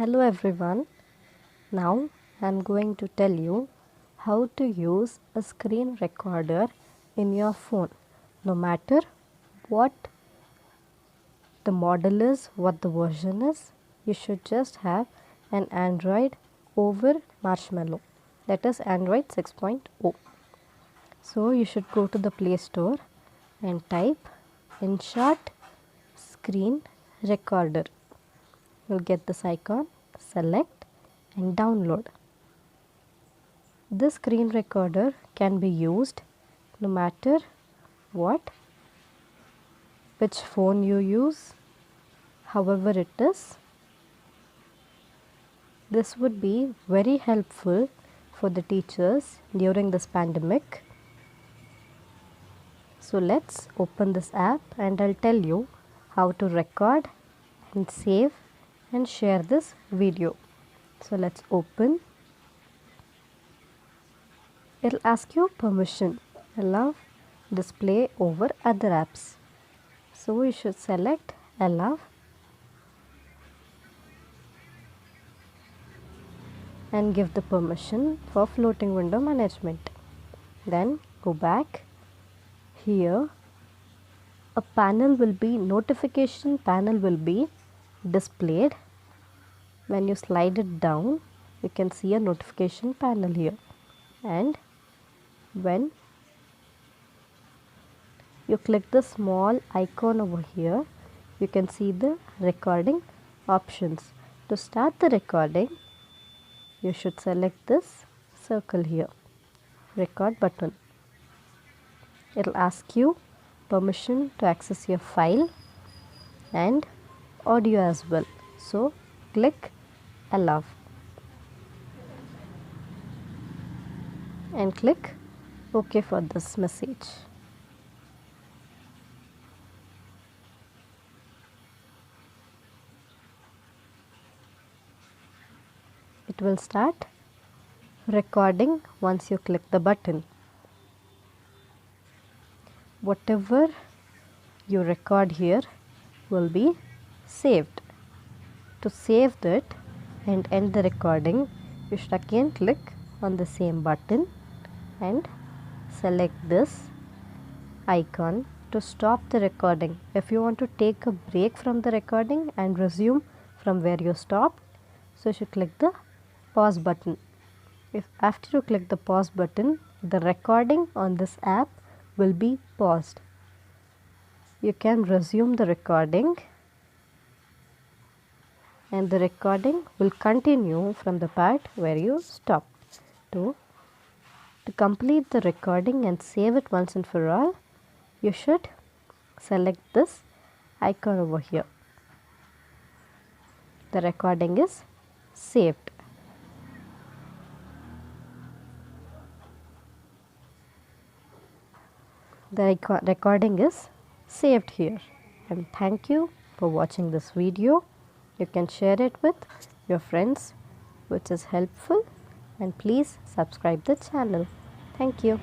Hello everyone. Now I'm going to tell you how to use a screen recorder in your phone. No matter what the model is, what the version is, you should just have an Android over Marshmallow, that is Android 6.0. So you should go to the Play Store and type INSHOT Screen Recorder. You'll get this icon, select and download. This screen recorder can be used no matter which phone you use, however it is. This would be very helpful for the teachers during this pandemic. So let's open this app and I'll tell you how to record and save and share this video. So let's open. It'll ask you permission, allow display over other apps. So you should select allow and give the permission for floating window management. Then go back. Here a panel will be, notification panel will be displayed. When you slide it down, you can see a notification panel here, and when you click the small icon over here, you can see the recording options. To start the recording, you should select this circle here, record button. It will ask you permission to access your file and audio as well. So click allow and click OK for this message. It will start recording once you click the button. Whatever you record here will be saved. To save it and end the recording, you should again click on the same button and select this icon to stop the recording. If you want to take a break from the recording and resume from where you stopped, so you should click the pause button. If after you click the pause button, the recording on this app will be paused. You can resume the recording and the recording will continue from the part where you stopped. To complete the recording and save it once and for all, you should select this icon over here. The recording is saved. The recording is saved here, and thank you for watching this video. You can share it with your friends, which is helpful, and please subscribe the channel. Thank you.